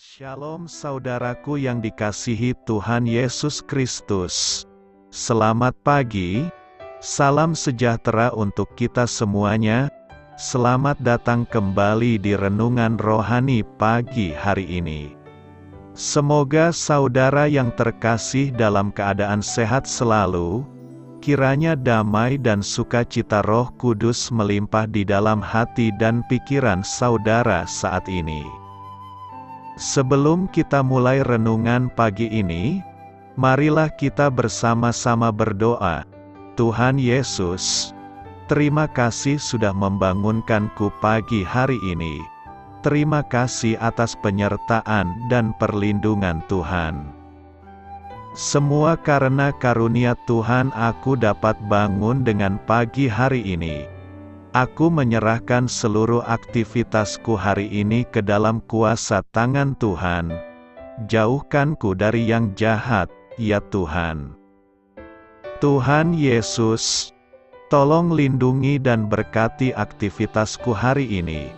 Shalom saudaraku yang dikasihi Tuhan Yesus Kristus. Selamat pagi, salam sejahtera untuk kita semuanya. Selamat datang kembali di Renungan Rohani pagi hari ini. Semoga saudara yang terkasih dalam keadaan sehat selalu. Kiranya damai dan sukacita Roh Kudus melimpah di dalam hati dan pikiran saudara saat ini. Sebelum kita mulai renungan pagi ini, marilah kita bersama-sama berdoa. Tuhan Yesus, terima kasih sudah membangunkanku pagi hari ini. Terima kasih atas penyertaan dan perlindungan Tuhan. Semua karena karunia Tuhan aku dapat bangun dengan pagi hari ini. Aku menyerahkan seluruh aktivitasku hari ini ke dalam kuasa tangan Tuhan. Jauhkanku dari yang jahat, ya Tuhan. Tuhan Yesus, tolong lindungi dan berkati aktivitasku hari ini.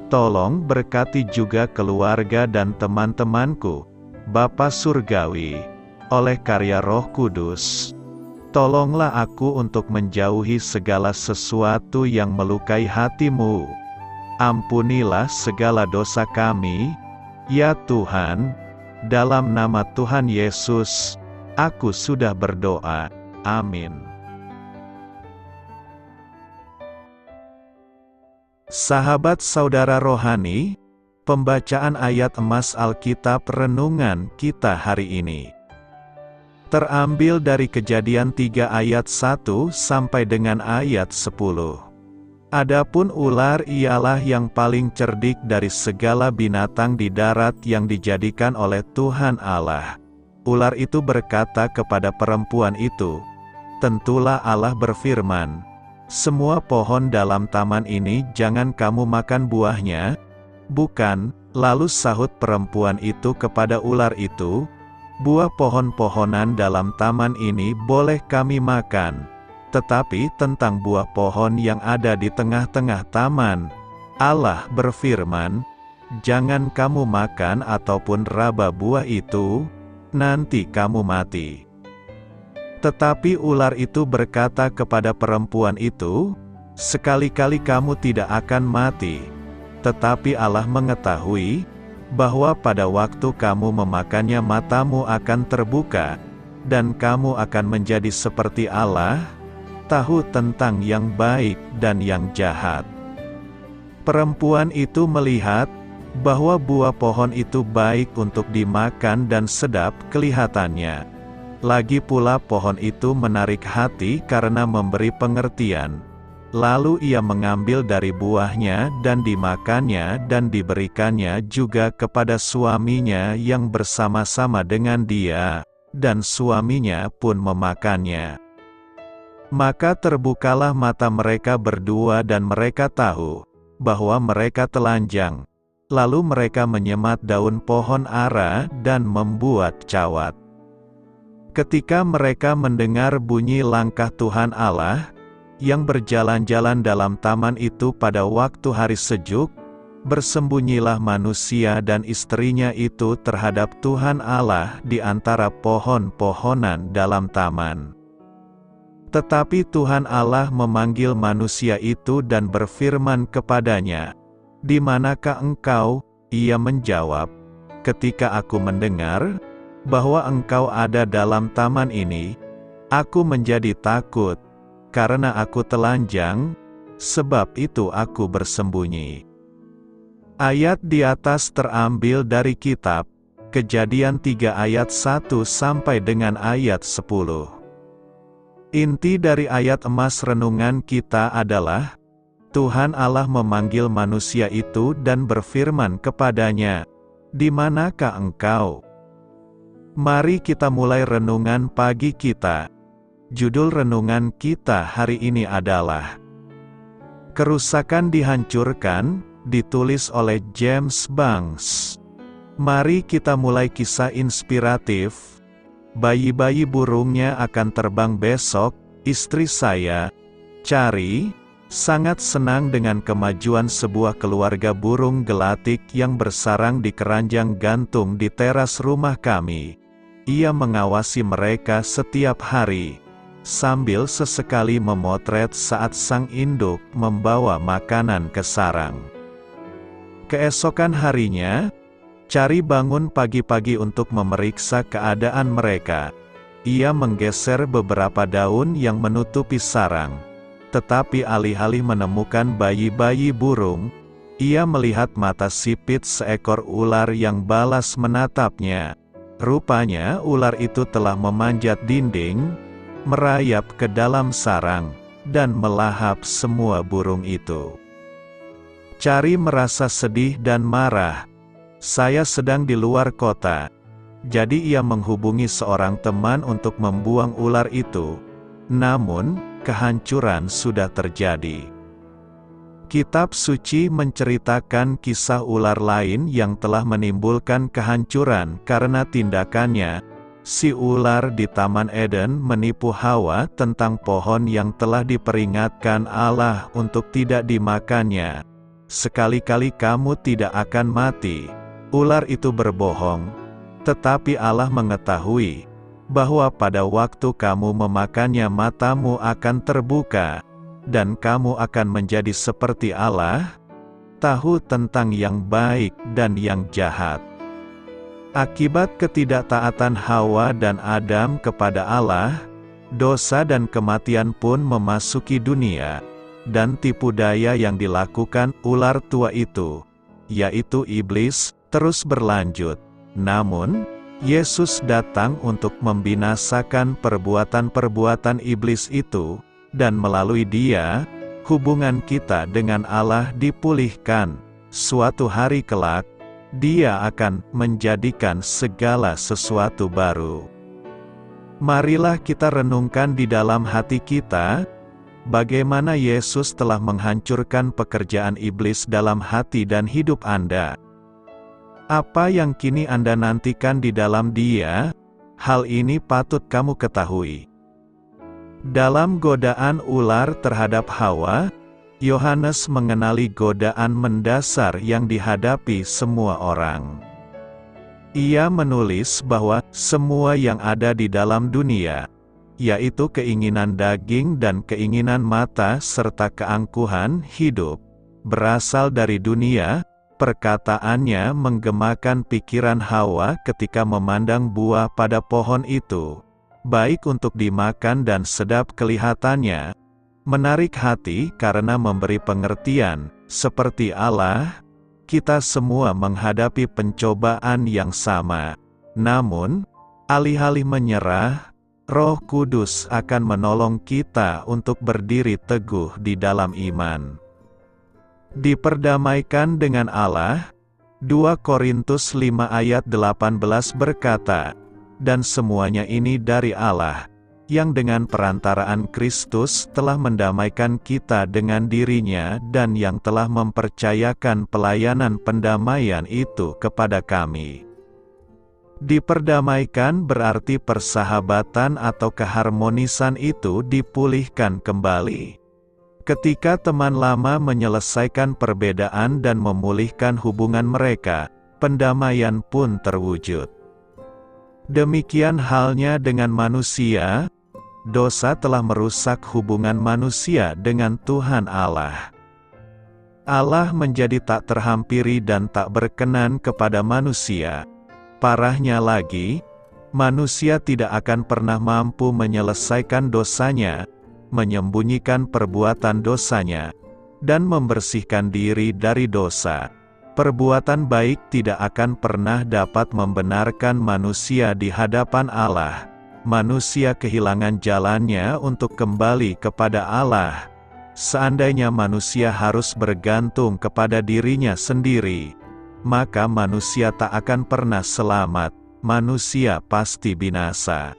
Tolong berkati juga keluarga dan teman-temanku, Bapa Surgawi, oleh karya Roh Kudus. Tolonglah aku untuk menjauhi segala sesuatu yang melukai hati-Mu. Ampunilah segala dosa kami, ya Tuhan. Dalam nama Tuhan Yesus, aku sudah berdoa. Amin. Sahabat saudara rohani, pembacaan ayat emas Alkitab renungan kita hari ini terambil dari Kejadian 3 ayat 1 sampai dengan ayat 10. Adapun ular ialah yang paling cerdik dari segala binatang di darat yang dijadikan oleh Tuhan Allah. Ular itu berkata kepada perempuan itu, "Tentulah Allah berfirman, semua pohon dalam taman ini jangan kamu makan buahnya." "Bukan," lalu sahut perempuan itu kepada ular itu, "buah pohon-pohonan dalam taman ini boleh kami makan, tetapi tentang buah pohon yang ada di tengah-tengah taman, Allah berfirman, jangan kamu makan ataupun raba buah itu, nanti kamu mati." Tetapi ular itu berkata kepada perempuan itu, "Sekali-kali kamu tidak akan mati, tetapi Allah mengetahui bahwa pada waktu kamu memakannya matamu akan terbuka, dan kamu akan menjadi seperti Allah, tahu tentang yang baik dan yang jahat." Perempuan itu melihat bahwa buah pohon itu baik untuk dimakan dan sedap kelihatannya. Lagi pula pohon itu menarik hati karena memberi pengertian. Lalu ia mengambil dari buahnya dan dimakannya dan diberikannya juga kepada suaminya yang bersama-sama dengan dia, dan suaminya pun memakannya. Maka terbukalah mata mereka berdua dan mereka tahu bahwa mereka telanjang. Lalu mereka menyemat daun pohon ara dan membuat cawat. Ketika mereka mendengar bunyi langkah Tuhan Allah yang berjalan-jalan dalam taman itu pada waktu hari sejuk, bersembunyilah manusia dan istrinya itu terhadap Tuhan Allah di antara pohon-pohonan dalam taman. Tetapi Tuhan Allah memanggil manusia itu dan berfirman kepadanya, "Di manakah engkau?" Ia menjawab, "Ketika aku mendengar bahwa engkau ada dalam taman ini, aku menjadi takut, karena aku telanjang, sebab itu aku bersembunyi." Ayat di atas terambil dari kitab Kejadian 3 ayat 1 sampai dengan ayat 10. Inti dari ayat emas renungan kita adalah, Tuhan Allah memanggil manusia itu dan berfirman kepadanya, "Di manakah engkau?" Mari kita mulai renungan pagi kita. Judul renungan kita hari ini adalah Kerusakan Dihancurkan, ditulis oleh James Banks. Mari kita mulai kisah inspiratif. Bayi-bayi burungnya akan terbang besok, istri saya, cari, sangat senang dengan kemajuan sebuah keluarga burung gelatik yang bersarang di keranjang gantung di teras rumah kami. Ia mengawasi mereka setiap hari, sambil sesekali memotret saat sang induk membawa makanan ke sarang. Keesokan harinya, Cari bangun pagi-pagi untuk memeriksa keadaan mereka. Ia menggeser beberapa daun yang menutupi sarang. Tetapi alih-alih menemukan bayi-bayi burung, ia melihat mata sipit seekor ular yang balas menatapnya. Rupanya ular itu telah memanjat dinding, merayap ke dalam sarang, dan melahap semua burung itu. Cari merasa sedih dan marah. Saya sedang di luar kota. Jadi ia menghubungi seorang teman untuk membuang ular itu. Namun, kehancuran sudah terjadi. Kitab suci menceritakan kisah ular lain yang telah menimbulkan kehancuran karena tindakannya. Si ular di Taman Eden menipu Hawa tentang pohon yang telah diperingatkan Allah untuk tidak dimakannya. Sekali-kali kamu tidak akan mati. Ular itu berbohong. Tetapi Allah mengetahui bahwa pada waktu kamu memakannya matamu akan terbuka, dan kamu akan menjadi seperti Allah, tahu tentang yang baik dan yang jahat. Akibat ketidaktaatan Hawa dan Adam kepada Allah, dosa dan kematian pun memasuki dunia, dan tipu daya yang dilakukan ular tua itu, yaitu iblis, terus berlanjut. Namun, Yesus datang untuk membinasakan perbuatan-perbuatan iblis itu, dan melalui Dia, hubungan kita dengan Allah dipulihkan. Suatu hari kelak, Dia akan menjadikan segala sesuatu baru. Marilah kita renungkan di dalam hati kita, bagaimana Yesus telah menghancurkan pekerjaan iblis dalam hati dan hidup Anda. Apa yang kini Anda nantikan di dalam Dia? Hal ini patut kamu ketahui. Dalam godaan ular terhadap Hawa, Yohanes mengenali godaan mendasar yang dihadapi semua orang. Ia menulis bahwa semua yang ada di dalam dunia, yaitu keinginan daging dan keinginan mata serta keangkuhan hidup, berasal dari dunia. Perkataannya menggemakan pikiran Hawa ketika memandang buah pada pohon itu, baik untuk dimakan dan sedap kelihatannya, menarik hati karena memberi pengertian, seperti Allah. Kita semua menghadapi pencobaan yang sama. Namun, alih-alih menyerah, Roh Kudus akan menolong kita untuk berdiri teguh di dalam iman. Diperdamaikan dengan Allah. 2 Korintus 5 ayat 18 berkata, dan semuanya ini dari Allah, yang dengan perantaraan Kristus telah mendamaikan kita dengan dirinya dan yang telah mempercayakan pelayanan pendamaian itu kepada kami. Diperdamaikan berarti persahabatan atau keharmonisan itu dipulihkan kembali. Ketika teman lama menyelesaikan perbedaan dan memulihkan hubungan mereka, pendamaian pun terwujud. Demikian halnya dengan manusia, dosa telah merusak hubungan manusia dengan Tuhan Allah. Allah menjadi tak terhampiri dan tak berkenan kepada manusia. Parahnya lagi, manusia tidak akan pernah mampu menyelesaikan dosanya, menyembunyikan perbuatan dosanya, dan membersihkan diri dari dosa. Perbuatan baik tidak akan pernah dapat membenarkan manusia di hadapan Allah. Manusia kehilangan jalannya untuk kembali kepada Allah. Seandainya manusia harus bergantung kepada dirinya sendiri, maka manusia tak akan pernah selamat, manusia pasti binasa.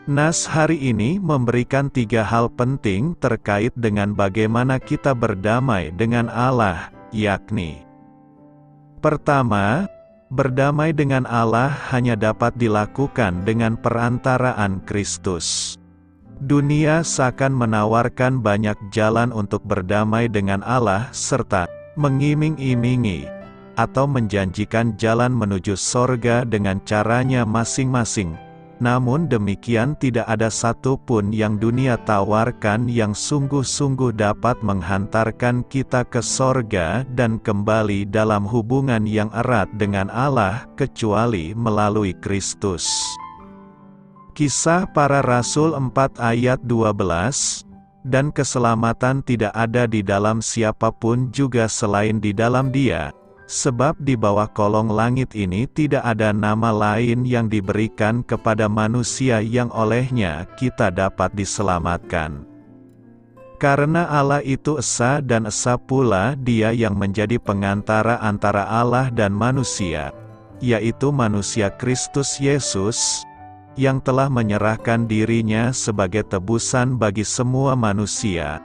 Nas hari ini memberikan 3 hal penting terkait dengan bagaimana kita berdamai dengan Allah, yakni: pertama, berdamai dengan Allah hanya dapat dilakukan dengan perantaraan Kristus. Dunia seakan menawarkan banyak jalan untuk berdamai dengan Allah serta mengiming-imingi atau menjanjikan jalan menuju sorga dengan caranya masing-masing. Namun demikian tidak ada satupun yang dunia tawarkan yang sungguh-sungguh dapat menghantarkan kita ke sorga dan kembali dalam hubungan yang erat dengan Allah kecuali melalui Kristus. Kisah Para Rasul 4 ayat 12, dan keselamatan tidak ada di dalam siapapun juga selain di dalam Dia, sebab di bawah kolong langit ini tidak ada nama lain yang diberikan kepada manusia yang olehnya kita dapat diselamatkan. Karena Allah itu esa dan esa pula Dia yang menjadi pengantara antara Allah dan manusia, yaitu manusia Kristus Yesus, yang telah menyerahkan dirinya sebagai tebusan bagi semua manusia.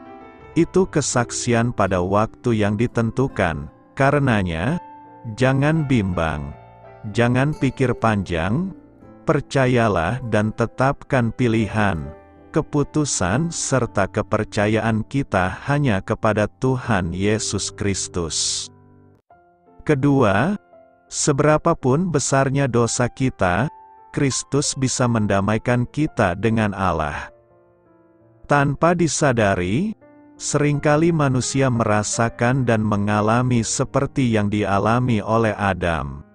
Itu kesaksian pada waktu yang ditentukan. Karenanya, jangan bimbang, jangan pikir panjang, percayalah dan tetapkan pilihan, keputusan serta kepercayaan kita hanya kepada Tuhan Yesus Kristus. Kedua, seberapapun besarnya dosa kita, Kristus bisa mendamaikan kita dengan Allah. Tanpa disadari, seringkali manusia merasakan dan mengalami seperti yang dialami oleh Adam.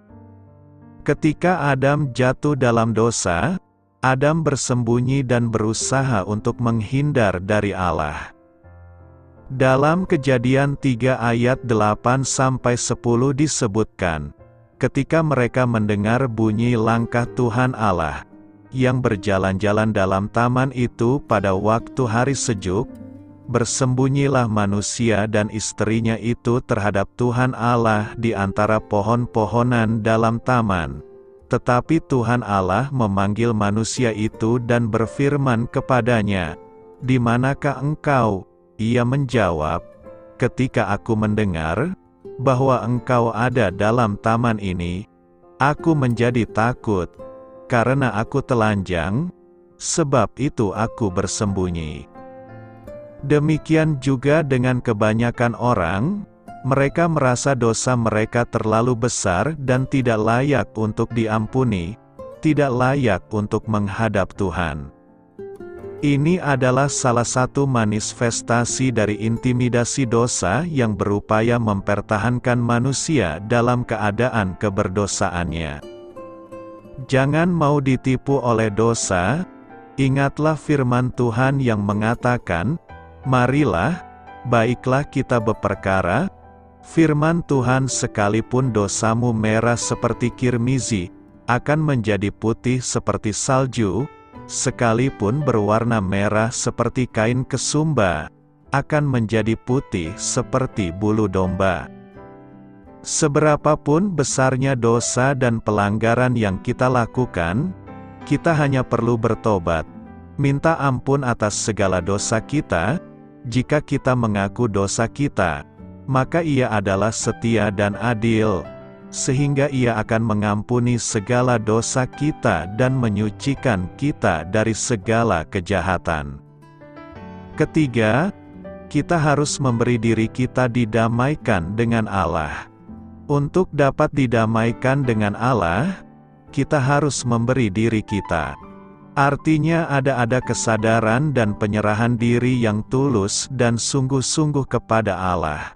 Ketika Adam jatuh dalam dosa, Adam bersembunyi dan berusaha untuk menghindar dari Allah. Dalam Kejadian 3 ayat 8-10 disebutkan, ketika mereka mendengar bunyi langkah Tuhan Allah, yang berjalan-jalan dalam taman itu pada waktu hari sejuk, bersembunyilah manusia dan istrinya itu terhadap Tuhan Allah di antara pohon-pohonan dalam taman. Tetapi Tuhan Allah memanggil manusia itu dan berfirman kepadanya, "Di manakah engkau?" Ia menjawab, "Ketika aku mendengar bahwa engkau ada dalam taman ini, aku menjadi takut, karena aku telanjang, sebab itu aku bersembunyi." Demikian juga dengan kebanyakan orang, mereka merasa dosa mereka terlalu besar dan tidak layak untuk diampuni, tidak layak untuk menghadap Tuhan. Ini adalah salah satu manifestasi dari intimidasi dosa yang berupaya mempertahankan manusia dalam keadaan keberdosaannya. Jangan mau ditipu oleh dosa. Ingatlah firman Tuhan yang mengatakan, "Marilah, baiklah kita berperkara." Firman Tuhan, "Sekalipun dosamu merah seperti kirmizi, akan menjadi putih seperti salju, sekalipun berwarna merah seperti kain kesumba, akan menjadi putih seperti bulu domba." Seberapapun besarnya dosa dan pelanggaran yang kita lakukan, kita hanya perlu bertobat, minta ampun atas segala dosa kita. Jika kita mengaku dosa kita, maka Ia adalah setia dan adil, sehingga Ia akan mengampuni segala dosa kita dan menyucikan kita dari segala kejahatan. Ketiga, kita harus memberi diri kita didamaikan dengan Allah. Untuk dapat didamaikan dengan Allah, kita harus memberi diri kita. Artinya ada kesadaran dan penyerahan diri yang tulus dan sungguh-sungguh kepada Allah.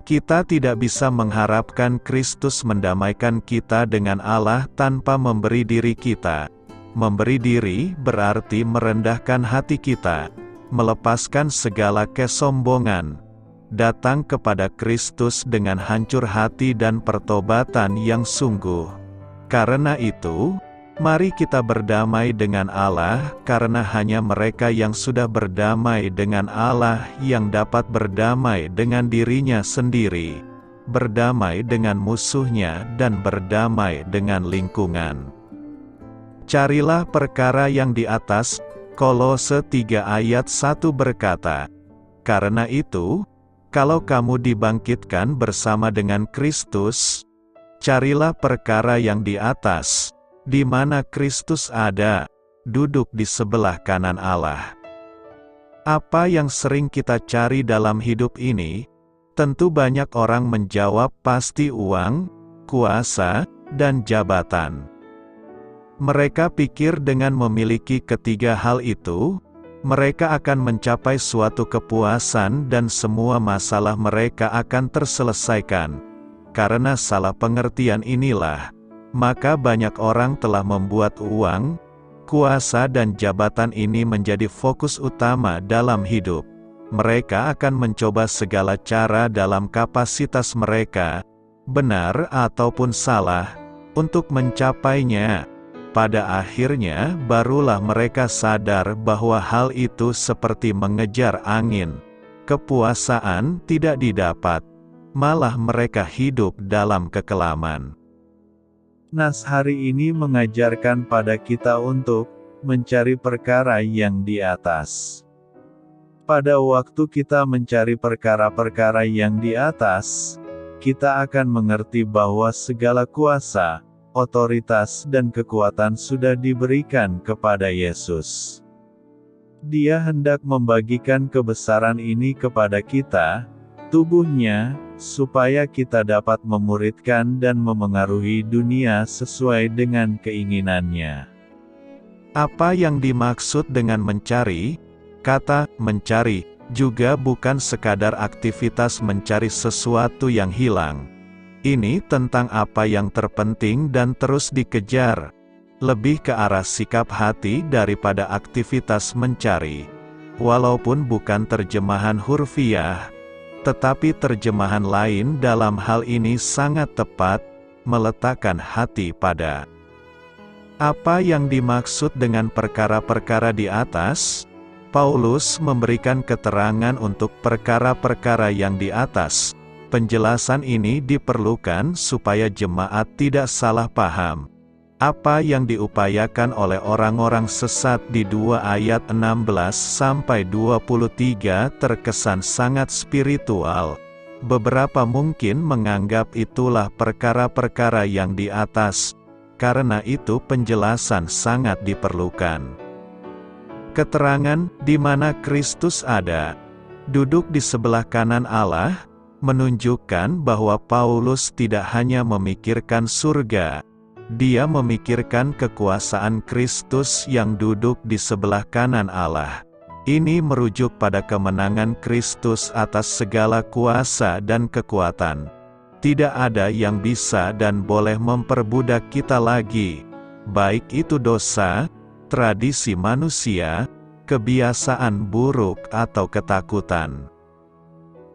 Kita tidak bisa mengharapkan Kristus mendamaikan kita dengan Allah tanpa memberi diri kita. Memberi diri berarti merendahkan hati kita, melepaskan segala kesombongan, datang kepada Kristus dengan hancur hati dan pertobatan yang sungguh. Karena itu, mari kita berdamai dengan Allah, karena hanya mereka yang sudah berdamai dengan Allah yang dapat berdamai dengan dirinya sendiri, berdamai dengan musuhnya dan berdamai dengan lingkungan. Carilah perkara yang di atas. Kolose 3 ayat 1 berkata, "Karena itu, kalau kamu dibangkitkan bersama dengan Kristus, carilah perkara yang di atas, di mana Kristus ada, duduk di sebelah kanan Allah. Apa yang sering kita cari dalam hidup ini? Tentu banyak orang menjawab pasti uang, kuasa, dan jabatan. Mereka pikir dengan memiliki ketiga hal itu, mereka akan mencapai suatu kepuasan dan semua masalah mereka akan terselesaikan. Karena salah pengertian inilah, maka banyak orang telah membuat uang, kuasa dan jabatan ini menjadi fokus utama dalam hidup. Mereka akan mencoba segala cara dalam kapasitas mereka, benar ataupun salah, untuk mencapainya. Pada akhirnya, barulah mereka sadar bahwa hal itu seperti mengejar angin. Kepuasaan tidak didapat, malah mereka hidup dalam kekelaman. Nas hari ini mengajarkan pada kita untuk mencari perkara yang di atas. Pada waktu kita mencari perkara-perkara yang di atas, kita akan mengerti bahwa segala kuasa, otoritas dan kekuatan sudah diberikan kepada Yesus. Dia hendak membagikan kebesaran ini kepada kita, tubuhnya, supaya kita dapat memuridkan dan memengaruhi dunia sesuai dengan keinginannya. Apa yang dimaksud dengan mencari? Kata mencari juga bukan sekadar aktivitas mencari sesuatu yang hilang. Ini tentang apa yang terpenting dan terus dikejar. Lebih ke arah sikap hati daripada aktivitas mencari. Walaupun bukan terjemahan hurfiah, tetapi terjemahan lain dalam hal ini sangat tepat, meletakkan hati pada. Apa yang dimaksud dengan perkara-perkara di atas? Paulus memberikan keterangan untuk perkara-perkara yang di atas. Penjelasan ini diperlukan supaya jemaat tidak salah paham. Apa yang diupayakan oleh orang-orang sesat di 2 ayat 16-23 terkesan sangat spiritual. Beberapa mungkin menganggap itulah perkara-perkara yang di atas. Karena itu penjelasan sangat diperlukan. Keterangan di mana Kristus ada, duduk di sebelah kanan Allah, menunjukkan bahwa Paulus tidak hanya memikirkan surga. Dia memikirkan kekuasaan Kristus yang duduk di sebelah kanan Allah. Ini merujuk pada kemenangan Kristus atas segala kuasa dan kekuatan. Tidak ada yang bisa dan boleh memperbudak kita lagi, baik itu dosa, tradisi manusia, kebiasaan buruk atau ketakutan.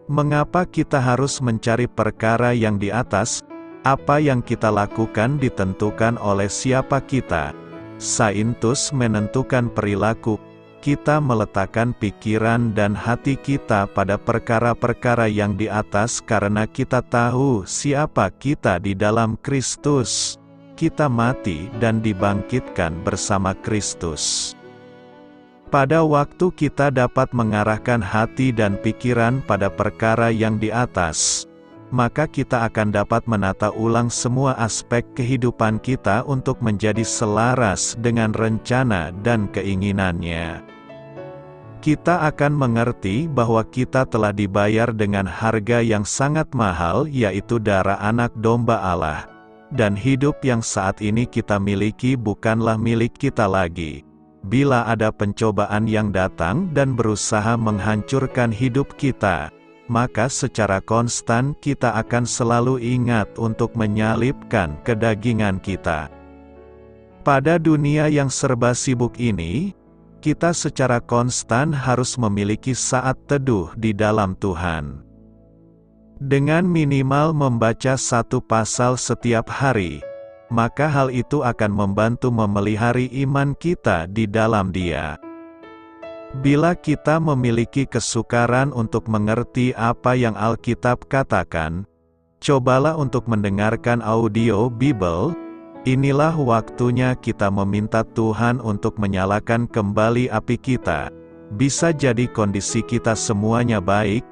Mengapa kita harus mencari perkara yang di atas? Apa yang kita lakukan ditentukan oleh siapa kita. Saintus menentukan perilaku. Kita meletakkan pikiran dan hati kita pada perkara-perkara yang di atas karena kita tahu siapa kita di dalam Kristus. Kita mati dan dibangkitkan bersama Kristus. Pada waktu kita dapat mengarahkan hati dan pikiran pada perkara yang di atas, maka kita akan dapat menata ulang semua aspek kehidupan kita untuk menjadi selaras dengan rencana dan keinginannya. Kita akan mengerti bahwa kita telah dibayar dengan harga yang sangat mahal, yaitu darah anak domba Allah. Dan hidup yang saat ini kita miliki bukanlah milik kita lagi. Bila ada pencobaan yang datang dan berusaha menghancurkan hidup kita, maka secara konstan kita akan selalu ingat untuk menyalibkan kedagingan kita. Pada dunia yang serba sibuk ini, kita secara konstan harus memiliki saat teduh di dalam Tuhan. Dengan minimal membaca 1 pasal setiap hari, maka hal itu akan membantu memelihara iman kita di dalam Dia. Bila kita memiliki kesukaran untuk mengerti apa yang Alkitab katakan, cobalah untuk mendengarkan audio Bible. Inilah waktunya kita meminta Tuhan untuk menyalakan kembali api kita. Bisa jadi kondisi kita semuanya baik,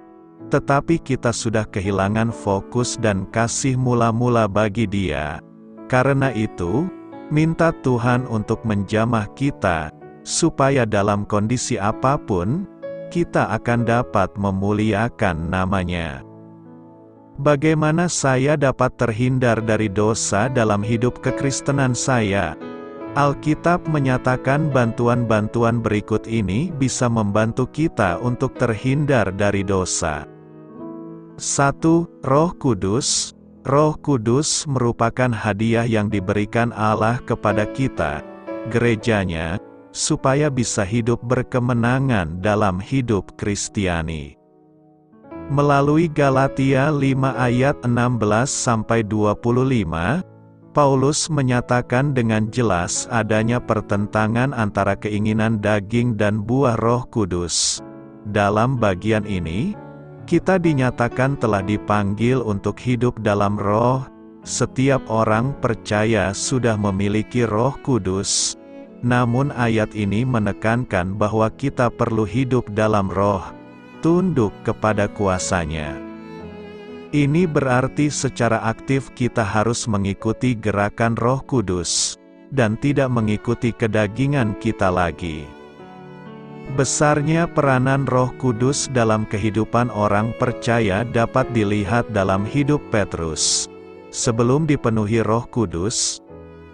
tetapi kita sudah kehilangan fokus dan kasih mula-mula bagi Dia. Karena itu, Minta Tuhan untuk menjamah kita, supaya dalam kondisi apapun, kita akan dapat memuliakan nama-Nya. Bagaimana saya dapat terhindar dari dosa dalam hidup kekristenan saya? Alkitab menyatakan bantuan-bantuan berikut ini bisa membantu kita untuk terhindar dari dosa. 1. Roh Kudus. Roh Kudus merupakan hadiah yang diberikan Allah kepada kita, gerejanya, supaya bisa hidup berkemenangan dalam hidup Kristiani. Melalui Galatia 5 ayat 16-25, Paulus menyatakan dengan jelas adanya pertentangan antara keinginan daging dan buah Roh Kudus. Dalam bagian ini, kita dinyatakan telah dipanggil untuk hidup dalam Roh. Setiap orang percaya sudah memiliki Roh Kudus. Namun ayat ini menekankan bahwa kita perlu hidup dalam Roh, tunduk kepada kuasa-Nya. Ini berarti secara aktif kita harus mengikuti gerakan Roh Kudus, dan tidak mengikuti kedagingan kita lagi. Besarnya peranan Roh Kudus dalam kehidupan orang percaya dapat dilihat dalam hidup Petrus. Sebelum dipenuhi Roh Kudus,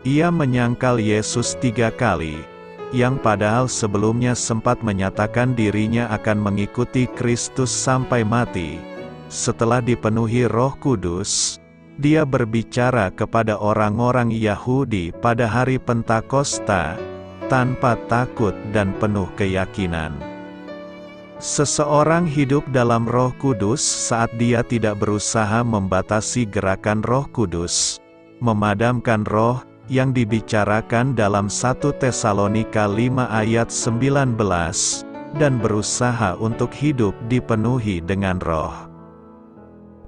ia menyangkal Yesus 3 kali, yang padahal sebelumnya sempat menyatakan dirinya akan mengikuti Kristus sampai mati. Setelah dipenuhi Roh Kudus, dia berbicara kepada orang-orang Yahudi pada hari Pentakosta, tanpa takut dan penuh keyakinan. Seseorang hidup dalam Roh Kudus saat dia tidak berusaha membatasi gerakan Roh Kudus, memadamkan roh, yang dibicarakan dalam 1 Tesalonika 5 ayat 19, dan berusaha untuk hidup dipenuhi dengan roh.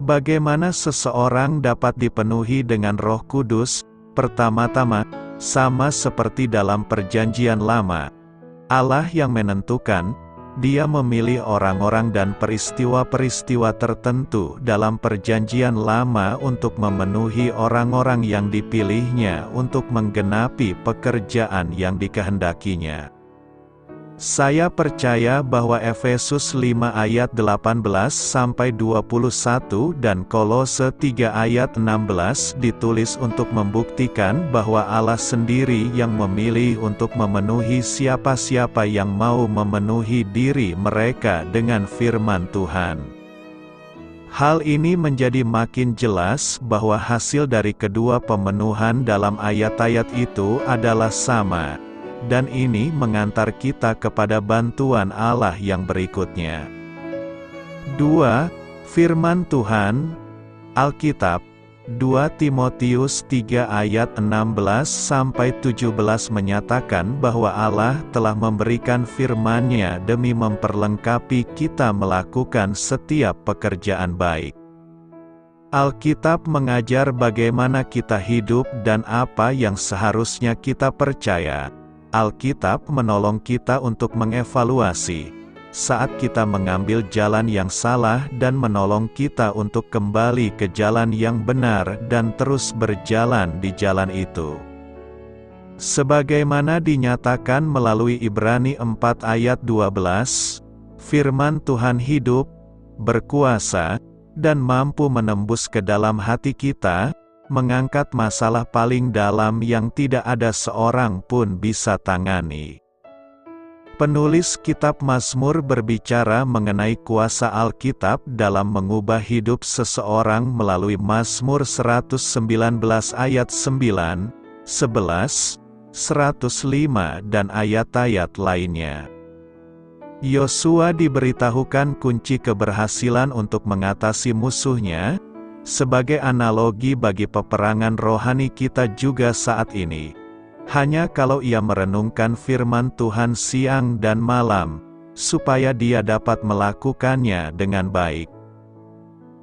Bagaimana seseorang dapat dipenuhi dengan Roh Kudus? Pertama-tama, sama seperti dalam Perjanjian Lama, Allah yang menentukan, Dia memilih orang-orang dan peristiwa-peristiwa tertentu dalam Perjanjian Lama untuk memenuhi orang-orang yang dipilihnya untuk menggenapi pekerjaan yang dikehendakinya. Saya percaya bahwa Efesus 5 ayat 18-21 dan Kolose 3 ayat 16 ditulis untuk membuktikan bahwa Allah sendiri yang memilih untuk memenuhi siapa-siapa yang mau memenuhi diri mereka dengan firman Tuhan. Hal ini menjadi makin jelas bahwa hasil dari kedua pemenuhan dalam ayat-ayat itu adalah sama. Dan ini mengantar kita kepada bantuan Allah yang berikutnya. 2. Firman Tuhan, Alkitab, 2 Timotius 3 ayat 16-17 menyatakan bahwa Allah telah memberikan firman-Nya demi memperlengkapi kita melakukan setiap pekerjaan baik. Alkitab mengajar bagaimana kita hidup dan apa yang seharusnya kita percaya. Alkitab menolong kita untuk mengevaluasi saat kita mengambil jalan yang salah dan menolong kita untuk kembali ke jalan yang benar dan terus berjalan di jalan itu. Sebagaimana dinyatakan melalui Ibrani 4 ayat 12, firman Tuhan hidup, berkuasa, dan mampu menembus ke dalam hati kita, mengangkat masalah paling dalam yang tidak ada seorang pun bisa tangani. Penulis kitab Mazmur berbicara mengenai kuasa Alkitab dalam mengubah hidup seseorang melalui Mazmur 119 ayat 9, 11, 105 dan ayat-ayat lainnya. Yosua diberitahukan kunci keberhasilan untuk mengatasi musuhnya, sebagai analogi bagi peperangan rohani kita juga saat ini. Hanya kalau ia merenungkan firman Tuhan siang dan malam, supaya dia dapat melakukannya dengan baik.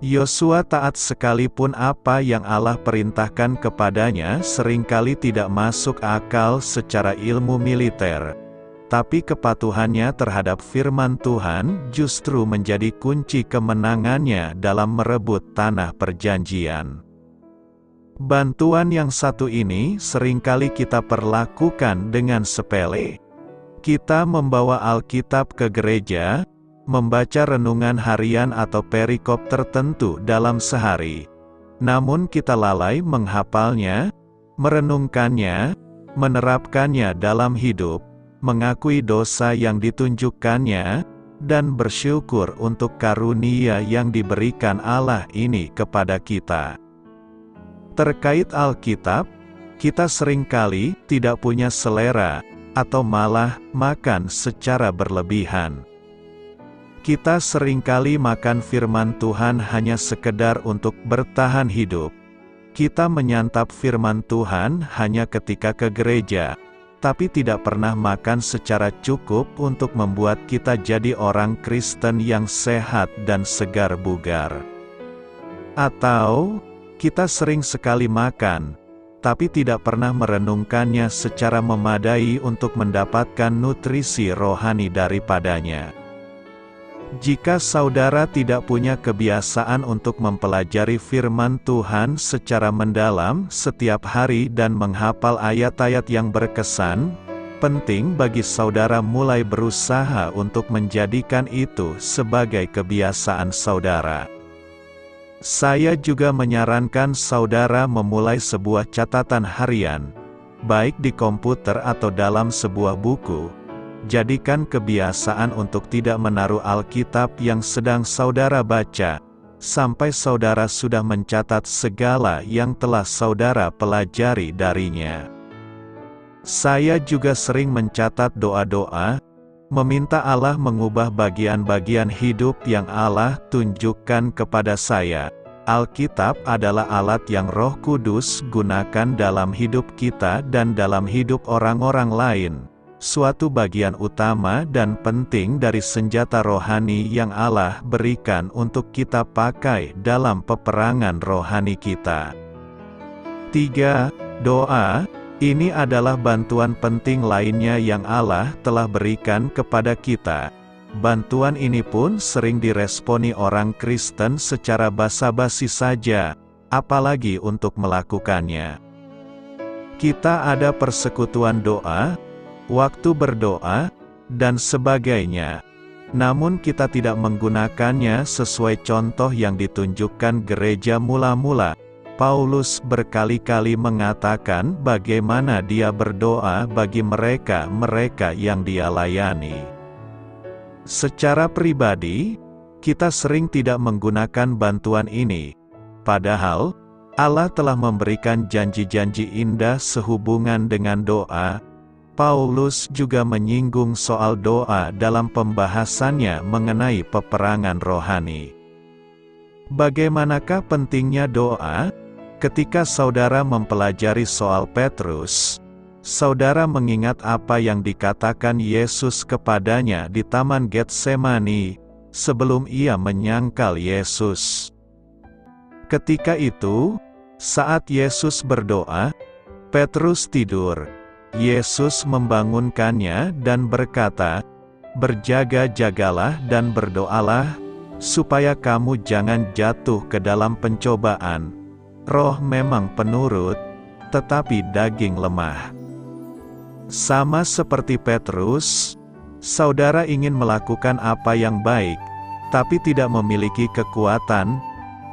Yosua taat sekalipun apa yang Allah perintahkan kepadanya seringkali tidak masuk akal secara ilmu militer. Tapi kepatuhannya terhadap firman Tuhan justru menjadi kunci kemenangannya dalam merebut tanah perjanjian. Bantuan yang satu ini seringkali kita perlakukan dengan sepele. Kita membawa Alkitab ke gereja, membaca renungan harian atau perikop tertentu dalam sehari. Namun kita lalai menghafalnya, merenungkannya, menerapkannya dalam hidup, mengakui dosa yang ditunjukkannya, dan bersyukur untuk karunia yang diberikan Allah ini kepada kita. Terkait Alkitab, kita seringkali tidak punya selera, atau malah makan secara berlebihan. Kita seringkali makan firman Tuhan hanya sekedar untuk bertahan hidup. Kita menyantap firman Tuhan hanya ketika ke gereja, tapi tidak pernah makan secara cukup untuk membuat kita jadi orang Kristen yang sehat dan segar bugar. Atau, kita sering sekali makan, tapi tidak pernah merenungkannya secara memadai untuk mendapatkan nutrisi rohani daripadanya. Jika saudara tidak punya kebiasaan untuk mempelajari firman Tuhan secara mendalam setiap hari dan menghafal ayat-ayat yang berkesan, penting bagi saudara mulai berusaha untuk menjadikan itu sebagai kebiasaan saudara. Saya juga menyarankan saudara memulai sebuah catatan harian, baik di komputer atau dalam sebuah buku. Jadikan kebiasaan untuk tidak menaruh Alkitab yang sedang saudara baca, sampai saudara sudah mencatat segala yang telah saudara pelajari darinya. Saya juga sering mencatat doa-doa, meminta Allah mengubah bagian-bagian hidup yang Allah tunjukkan kepada saya. Alkitab adalah alat yang Roh Kudus gunakan dalam hidup kita dan dalam hidup orang-orang lain. Suatu bagian utama dan penting dari senjata rohani yang Allah berikan untuk kita pakai dalam peperangan rohani kita. 3. Doa. Ini adalah bantuan penting lainnya yang Allah telah berikan kepada kita. Bantuan ini pun sering diresponi orang Kristen secara basa-basi saja, apalagi untuk melakukannya. Kita ada persekutuan doa, waktu berdoa, dan sebagainya. Namun kita tidak menggunakannya sesuai contoh yang ditunjukkan gereja mula-mula. Paulus berkali-kali mengatakan bagaimana dia berdoa bagi mereka yang dia layani. Secara pribadi, kita sering tidak menggunakan bantuan ini. Padahal, Allah telah memberikan janji-janji indah sehubungan dengan doa. Paulus juga menyinggung soal doa dalam pembahasannya mengenai peperangan rohani. Bagaimanakah pentingnya doa? Ketika saudara mempelajari soal Petrus, saudara mengingat apa yang dikatakan Yesus kepadanya di Taman Getsemani, sebelum ia menyangkal Yesus. Ketika itu, saat Yesus berdoa, Petrus tidur. Yesus membangunkannya dan berkata, "Berjaga-jagalah dan berdoalah, supaya kamu jangan jatuh ke dalam pencobaan. Roh memang penurut, tetapi daging lemah." Sama seperti Petrus, saudara ingin melakukan apa yang baik, tapi tidak memiliki kekuatan.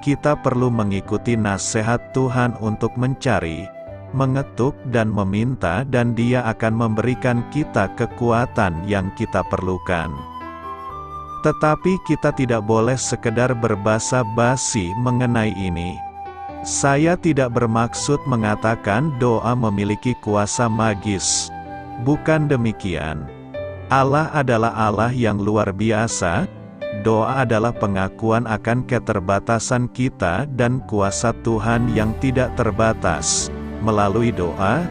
Kita perlu mengikuti nasihat Tuhan untuk mencari, mengetuk dan meminta, dan Dia akan memberikan kita kekuatan yang kita perlukan. Tetapi kita tidak boleh sekedar berbasa-basi mengenai ini. Saya tidak bermaksud mengatakan doa memiliki kuasa magis. Bukan demikian. Allah adalah Allah yang luar biasa. Doa adalah pengakuan akan keterbatasan kita dan kuasa Tuhan yang tidak terbatas. Melalui doa,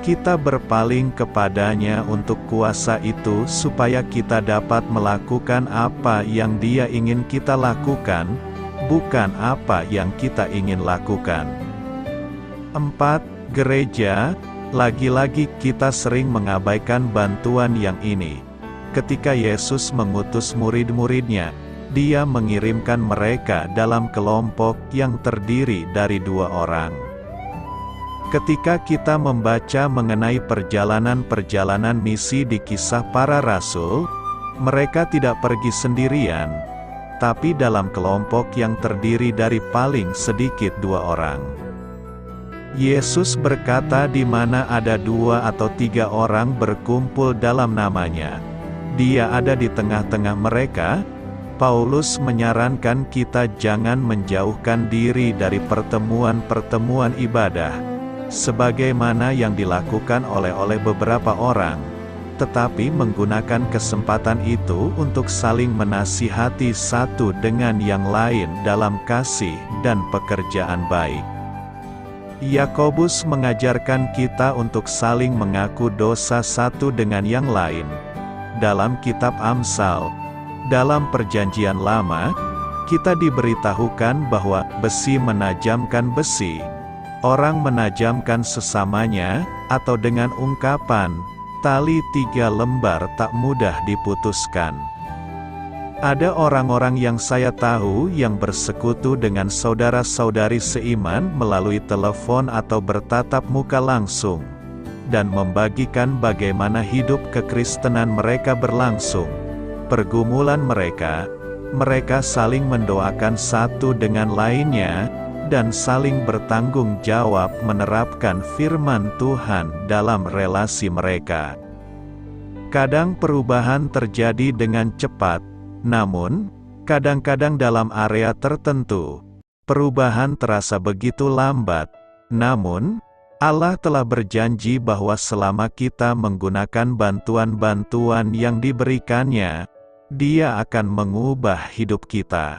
kita berpaling kepadanya untuk kuasa itu supaya kita dapat melakukan apa yang Dia ingin kita lakukan, bukan apa yang kita ingin lakukan. 4. Gereja. Lagi-lagi kita sering mengabaikan bantuan yang ini. Ketika Yesus mengutus murid-muridnya, Dia mengirimkan mereka dalam kelompok yang terdiri dari 2 orang. Ketika kita membaca mengenai perjalanan-perjalanan misi di Kisah Para Rasul, mereka tidak pergi sendirian, tapi dalam kelompok yang terdiri dari paling sedikit 2 orang. Yesus berkata, di mana ada 2 atau 3 orang berkumpul dalam namanya, Dia ada di tengah-tengah mereka. Paulus menyarankan kita jangan menjauhkan diri dari pertemuan-pertemuan ibadah, sebagaimana yang dilakukan oleh beberapa orang, tetapi menggunakan kesempatan itu untuk saling menasihati satu dengan yang lain dalam kasih dan pekerjaan baik. Yakobus mengajarkan kita untuk saling mengaku dosa satu dengan yang lain. Dalam kitab Amsal, dalam Perjanjian Lama, kita diberitahukan bahwa besi menajamkan besi. Orang menajamkan sesamanya, atau dengan ungkapan, tali 3 lembar tak mudah diputuskan. Ada orang-orang yang saya tahu yang bersekutu dengan saudara-saudari seiman melalui telepon atau bertatap muka langsung, dan membagikan bagaimana hidup kekristenan mereka berlangsung. Pergumulan mereka saling mendoakan satu dengan lainnya, dan saling bertanggung jawab menerapkan firman Tuhan dalam relasi mereka. Kadang perubahan terjadi dengan cepat, namun, kadang-kadang dalam area tertentu, perubahan terasa begitu lambat. Namun, Allah telah berjanji bahwa selama kita menggunakan bantuan-bantuan yang diberikannya, Dia akan mengubah hidup kita.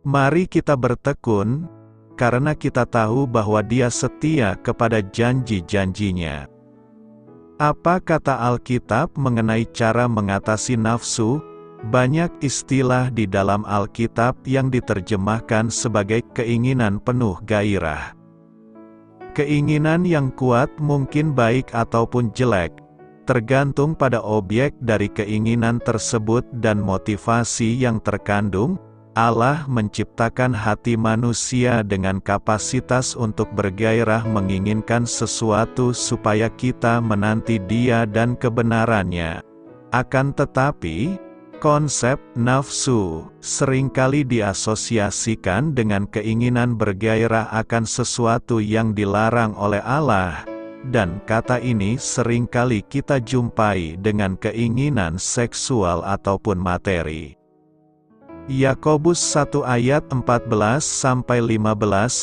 Mari kita bertekun, karena kita tahu bahwa Dia setia kepada janji-janjinya. Apa kata Alkitab mengenai cara mengatasi nafsu? Banyak istilah di dalam Alkitab yang diterjemahkan sebagai keinginan penuh gairah. Keinginan yang kuat mungkin baik ataupun jelek, tergantung pada objek dari keinginan tersebut dan motivasi yang terkandung. Allah menciptakan hati manusia dengan kapasitas untuk bergairah menginginkan sesuatu supaya kita menanti Dia dan kebenarannya. Akan tetapi, konsep nafsu seringkali diasosiasikan dengan keinginan bergairah akan sesuatu yang dilarang oleh Allah, dan kata ini seringkali kita jumpai dengan keinginan seksual ataupun materi. Yakobus 1 ayat 14-15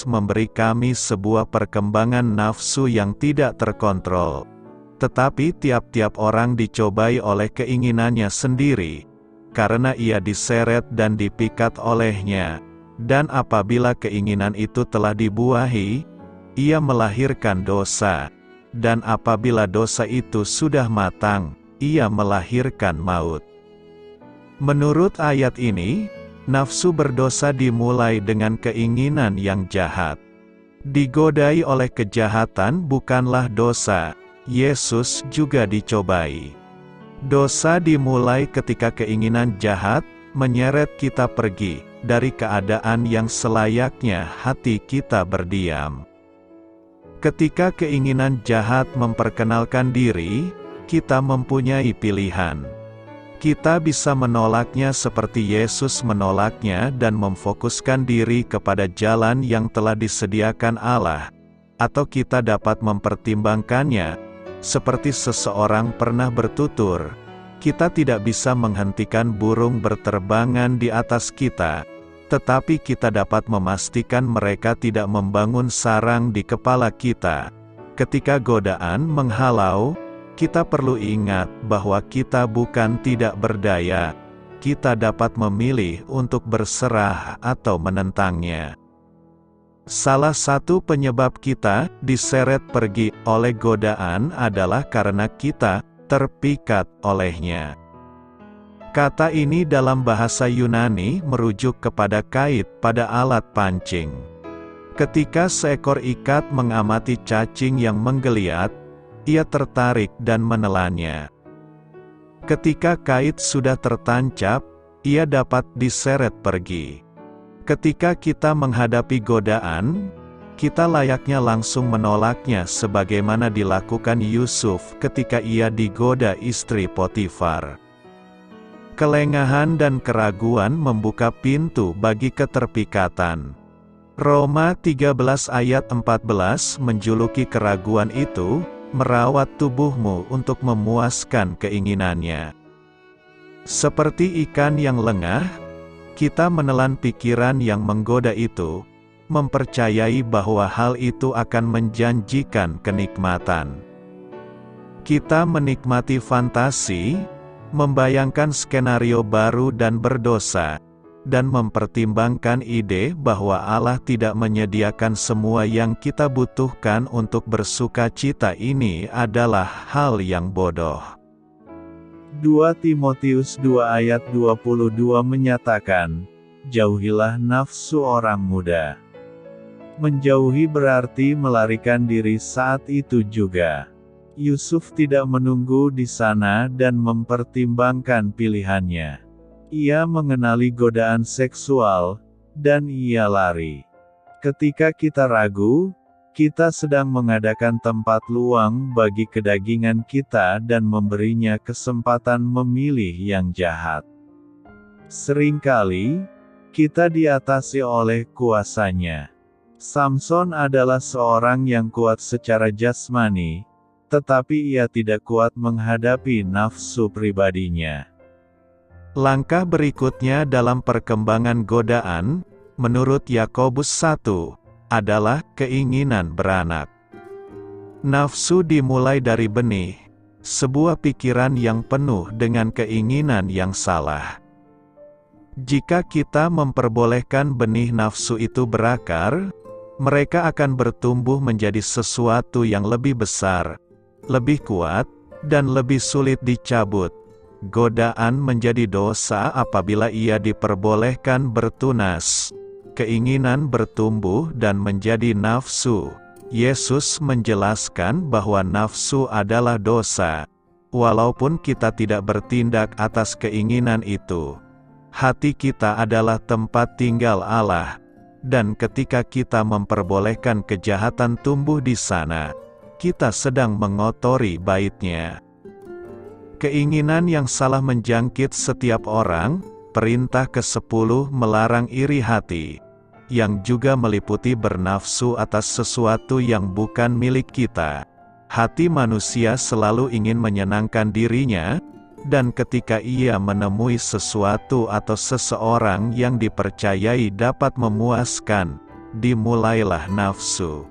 memberi kami sebuah perkembangan nafsu yang tidak terkontrol. Tetapi tiap-tiap orang dicobai oleh keinginannya sendiri, karena ia diseret dan dipikat olehnya. Dan apabila keinginan itu telah dibuahi, ia melahirkan dosa. Dan apabila dosa itu sudah matang, ia melahirkan maut. Menurut ayat ini, nafsu berdosa dimulai dengan keinginan yang jahat. Digodai oleh kejahatan bukanlah dosa, Yesus juga dicobai. Dosa dimulai ketika keinginan jahat menyeret kita pergi dari keadaan yang selayaknya hati kita berdiam. Ketika keinginan jahat memperkenalkan diri, kita mempunyai pilihan. Kita bisa menolaknya seperti Yesus menolaknya dan memfokuskan diri kepada jalan yang telah disediakan Allah, atau kita dapat mempertimbangkannya, seperti seseorang pernah bertutur, kita tidak bisa menghentikan burung berterbangan di atas kita, tetapi kita dapat memastikan mereka tidak membangun sarang di kepala kita. Ketika godaan menghalau, kita perlu ingat bahwa kita bukan tidak berdaya, kita dapat memilih untuk berserah atau menentangnya. Salah satu penyebab kita diseret pergi oleh godaan adalah karena kita terpikat olehnya. Kata ini dalam bahasa Yunani merujuk kepada kait pada alat pancing. Ketika seekor ikat mengamati cacing yang menggeliat, ia tertarik dan menelannya. Ketika kait sudah tertancap, ia dapat diseret pergi. Ketika kita menghadapi godaan, kita layaknya langsung menolaknya sebagaimana dilakukan Yusuf ketika ia digoda istri Potifar. Kelengahan dan keraguan membuka pintu bagi keterpikatan. Roma 13 ayat 14 menjuluki keraguan itu, merawat tubuhmu untuk memuaskan keinginannya. Seperti ikan yang lengah, kita menelan pikiran yang menggoda itu, mempercayai bahwa hal itu akan menjanjikan kenikmatan. Kita menikmati fantasi, membayangkan skenario baru dan berdosa, dan mempertimbangkan ide bahwa Allah tidak menyediakan semua yang kita butuhkan untuk bersuka cita. Ini adalah hal yang bodoh. 2 Timotius 2 ayat 22 menyatakan, jauhilah nafsu orang muda. Menjauhi berarti melarikan diri saat itu juga. Yusuf tidak menunggu di sana dan mempertimbangkan pilihannya. Ia mengenali godaan seksual, dan ia lari. Ketika kita ragu, kita sedang mengadakan tempat luang bagi kedagingan kita dan memberinya kesempatan memilih yang jahat. Seringkali, kita diatasi oleh kuasanya. Samson adalah seorang yang kuat secara jasmani, tetapi ia tidak kuat menghadapi nafsu pribadinya. Langkah berikutnya dalam perkembangan godaan, menurut Yakobus 1, adalah keinginan beranak. Nafsu dimulai dari benih, sebuah pikiran yang penuh dengan keinginan yang salah. Jika kita memperbolehkan benih nafsu itu berakar, mereka akan bertumbuh menjadi sesuatu yang lebih besar, lebih kuat, dan lebih sulit dicabut. Godaan menjadi dosa apabila ia diperbolehkan bertunas. Keinginan bertumbuh dan menjadi nafsu. Yesus menjelaskan bahwa nafsu adalah dosa. Walaupun kita tidak bertindak atas keinginan itu, hati kita adalah tempat tinggal Allah. Dan ketika kita memperbolehkan kejahatan tumbuh di sana, kita sedang mengotori bait-Nya. Keinginan yang salah menjangkit setiap orang. Perintah ke-10 melarang iri hati, yang juga meliputi bernafsu atas sesuatu yang bukan milik kita. Hati manusia selalu ingin menyenangkan dirinya, dan ketika ia menemui sesuatu atau seseorang yang dipercayai dapat memuaskan, dimulailah nafsu.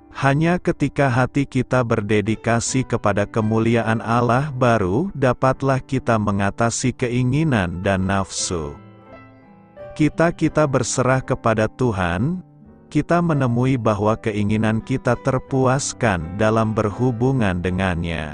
Hanya ketika hati kita berdedikasi kepada kemuliaan Allah baru dapatlah kita mengatasi keinginan dan nafsu. Kita berserah kepada Tuhan, kita menemui bahwa keinginan kita terpuaskan dalam berhubungan dengannya.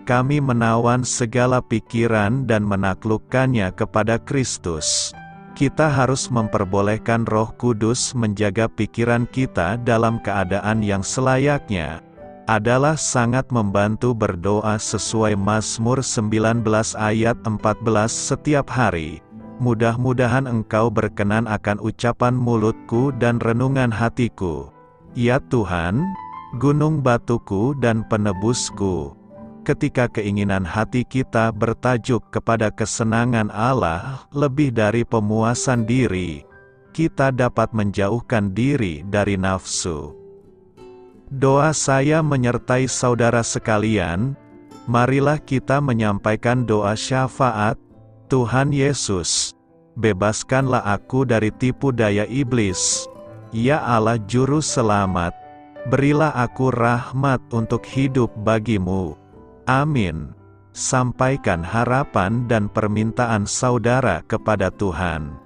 Kami menawan segala pikiran dan menaklukkannya kepada Kristus. Kita harus memperbolehkan Roh Kudus menjaga pikiran kita dalam keadaan yang selayaknya. Adalah sangat membantu berdoa sesuai Mazmur 19 ayat 14 setiap hari. Mudah-mudahan engkau berkenan akan ucapan mulutku dan renungan hatiku. Ya Tuhan, gunung batuku dan penebusku. Ketika keinginan hati kita bertajuk kepada kesenangan Allah lebih dari pemuasan diri, kita dapat menjauhkan diri dari nafsu. Doa saya menyertai saudara sekalian. Marilah kita menyampaikan doa syafaat. Tuhan Yesus, bebaskanlah aku dari tipu daya iblis. Ya Allah Juru Selamat, berilah aku rahmat untuk hidup bagimu. Amin. Sampaikan harapan dan permintaan saudara kepada Tuhan.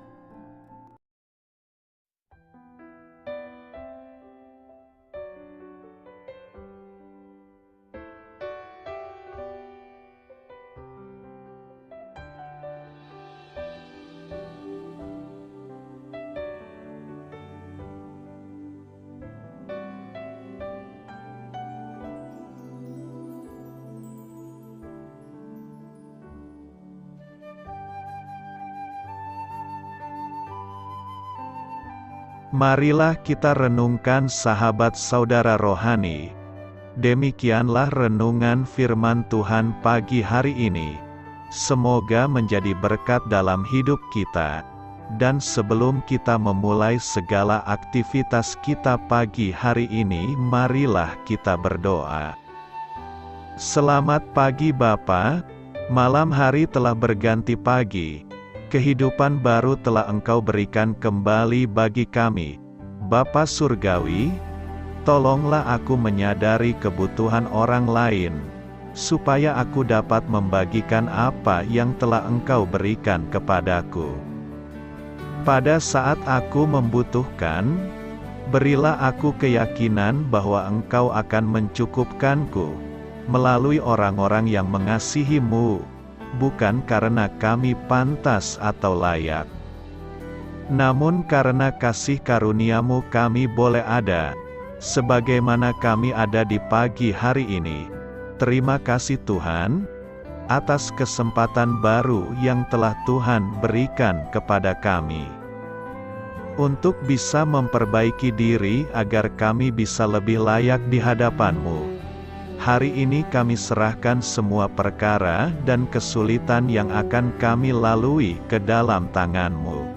Marilah kita renungkan sahabat saudara rohani. Demikianlah renungan firman Tuhan pagi hari ini. Semoga menjadi berkat dalam hidup kita. Dan sebelum kita memulai segala aktivitas kita pagi hari ini, marilah kita berdoa. Selamat pagi Bapa, malam hari telah berganti pagi. Kehidupan baru telah Engkau berikan kembali bagi kami. Bapa Surgawi, tolonglah aku menyadari kebutuhan orang lain, supaya aku dapat membagikan apa yang telah Engkau berikan kepadaku. Pada saat aku membutuhkan, berilah aku keyakinan bahwa Engkau akan mencukupkanku, melalui orang-orang yang mengasihi-Mu, bukan karena kami pantas atau layak, namun karena kasih karunia-Mu kami boleh ada, sebagaimana kami ada di pagi hari ini. Terima kasih Tuhan, atas kesempatan baru yang telah Tuhan berikan kepada kami, untuk bisa memperbaiki diri agar kami bisa lebih layak di hadapan-Mu. Hari ini kami serahkan semua perkara dan kesulitan yang akan kami lalui ke dalam tangan-Mu.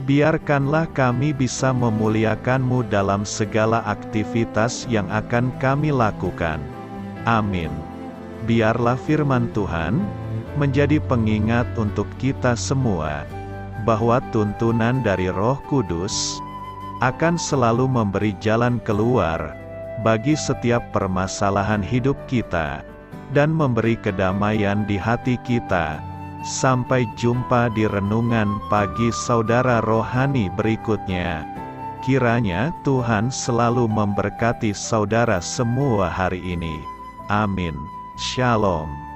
Biarkanlah kami bisa memuliakan-Mu dalam segala aktivitas yang akan kami lakukan. Amin. Biarlah firman Tuhan menjadi pengingat untuk kita semua, bahwa tuntunan dari Roh Kudus akan selalu memberi jalan keluar bagi setiap permasalahan hidup kita, dan memberi kedamaian di hati kita. Sampai jumpa di renungan pagi saudara rohani berikutnya. Kiranya Tuhan selalu memberkati saudara semua hari ini. Amin. Shalom.